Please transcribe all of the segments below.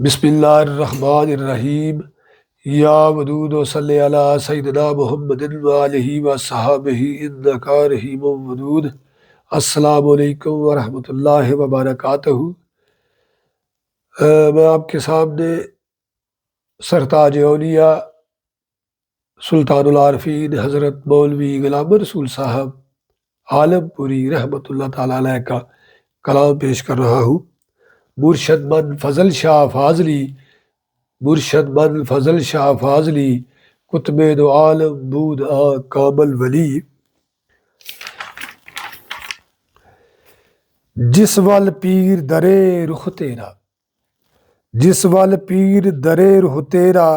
बिस्मिल्लाहिर्रहमानिर्रहीम। या वदूद वसल्लि अला सय्यिदिना मुहम्मदिन व आलिहि व सहाबिहि इन्नका रहीमुम वदूद। अस्सलामु अलैकुम व रहमतुल्लाहि व बरकातहू। मैं आपके सामने सरताज औलिया सुल्तानुल आरफीन हज़रत मौलवी गुलाम रसूल साहब आलमपुरी रहमतुल्लाह ताला अलैह का कलाम पेश कर रहा हूँ। मुर्शद मन फजल शाह फाजली, मुर्शद मन फजल शाह फाजली, कुतबे दो आलम बूद कामल वली। जिस वल पीर दरे रुख तेरा, जिस वल पीर दरे रुख तेरा,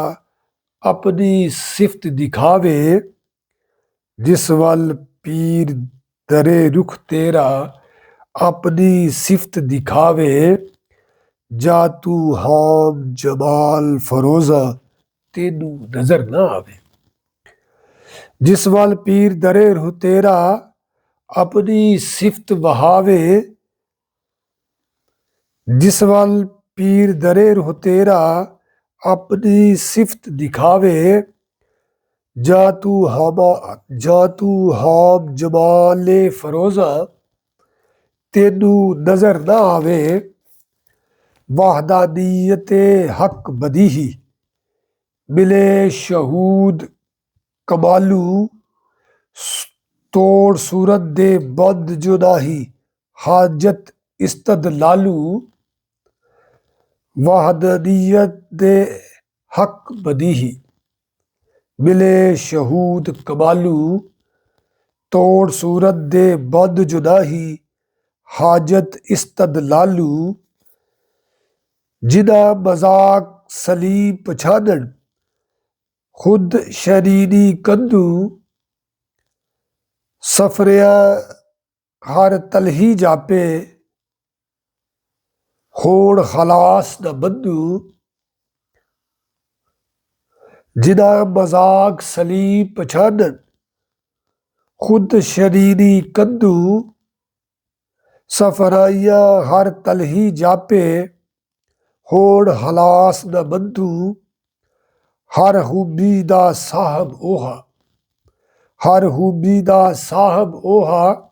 अपनी सिफ्त दिखावे। जिस वल पीर दरे रुख तेरा, अपनी सिफ्त दिखावे। जा तू हाम जमाल फरोजा, तेनू नजर ना आवे। जिस वल पीर दरे रुह तेरा, अपनी सिफ्त वहावे। जिस वल पीर दरे रुह तेरा, अपनी सिफ्त दिखावे। जा तू हाम जमाले फरोजा, तेनू नजर ना आवे। वहदानियते हक बदीही, मिले शहूद कमालू। तोड़ सूरत दे बंद जो नाही, हाजत इस्तदलालू। वहदानियत दे हक बदीही, मिले शहूद कमालू। तोड़ सूरत दे बंद जो नाही, हाजत इस्तदलालू। जिना मजाक सलीम पछानन, खुद शरीनी कंदू। सफरिया हर तलही जापे, होड़ खलास न बंदू। जिना मजाक सलीम पछानन, खुद शरीनी कंदू। सफराइया हर तलही जापे, होड़ हलास न बंधू। हर खूबी दा साहब ओहा, हर खूबी दा साहब ओहा।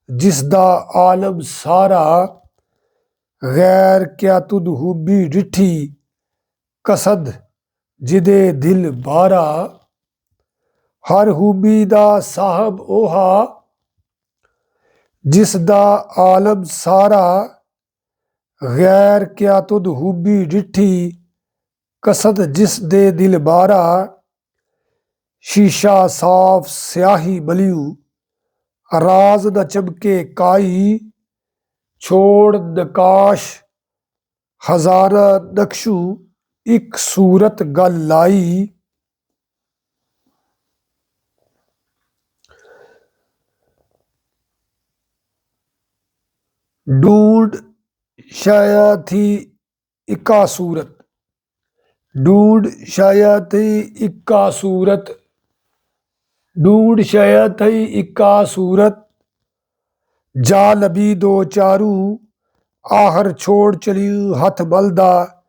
जिसदा आलम सारा, गैर क्या तुद खूबी डिठी। कसद जिदे दिल बारा। हर खूबी दा साहब ओहा, जिसदा आलम सारा। गैर क्या तुद खूबी डिठी। कसद जिस दे दिल बारा। शीशा साफ स्याही मलियू, राज न चमके काई। छोड़ नकाश हजारा नक्शू, एक सूरत गल लाई। ढूंढ शाया थी इक्का सूरत, ढूंढ शाया थी इक्का सूरत। ढूंढ शाया थी इक्का सूरत। जा लबी दो चारू, आहर छोड़ चली हथ मलदा।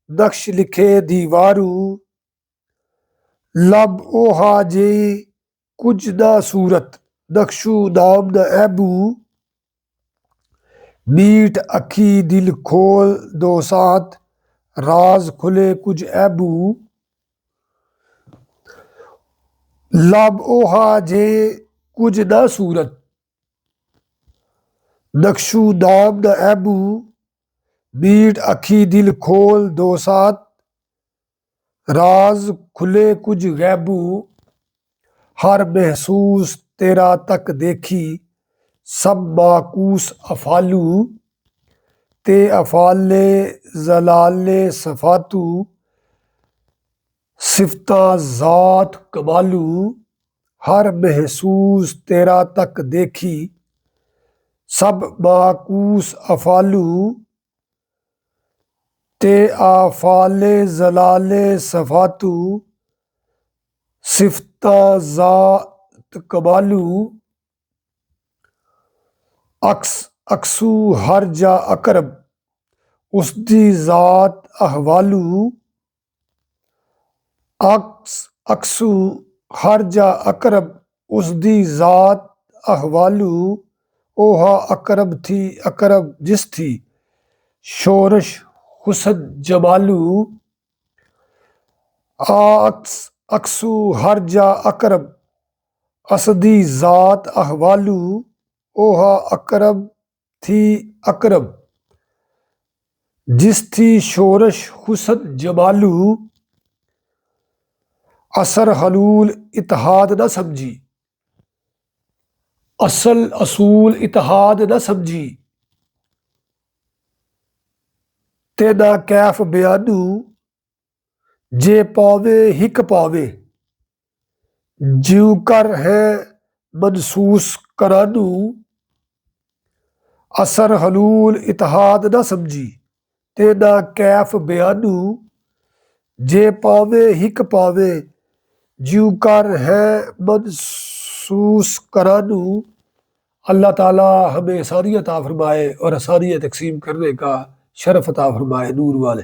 नक्श लिखे दीवारू। लब ओहा जे कुछ ना सूरत, नक्शू नाम न ऐबू। मीठ अखी दिल खोल दो साथ, राज खुले कुछ ऐबू। लब ओहा जे कुछ ना सूरत, नक्शू नाम न ऐबू। मीठ अखी दिल खोल दो साथ, राज खुले कुछ गैबू। हर महसूस तेरा तक देखी, सब माकूस अफालू। ते अफाले जलाले सफातू, सिफ्ता जात कमालू। हर महसूस तेरा तक देखी, सब माकूस अफालू। ते आफाले जलाले सफातू, सिफ्ता जात कमालू। अक्सू हर जा अकरब, ਉਸ ਦੀ ਜ਼ਾਤ ਅਹਵਾਲੂ ਅਕਸੂ ਹਰਜਾ ਅਕਰਬ ਉਸ ਦੀ ਜ਼ਾਤ ਅਹਵਾਲੂ ओहा अकरब थी अकरब जिस थी शोरश हुसन जमालू अक्सू हरजा अकरब असदी ज़ात अहवालू ओहा अकरब थी अकरब जिस थी शोरश हुसन जमालू असर हलूल इत्तेहाद न समझी असल असूल इत्तेहाद न समझी तेना कैफ बयानू जे पावे हिक पावे जिव कर है मनसूस करानू असर हलूल इत्तेहाद न समझी तेना कैफ बयानू जे पावे हिक पावे जिव कर है मनसूस करानू। अल्लाह ताला हमें आसानियाँ अता फरमाए और आसानियाँ तकसीम करने का शरफ अता फरमाए नूर वाले।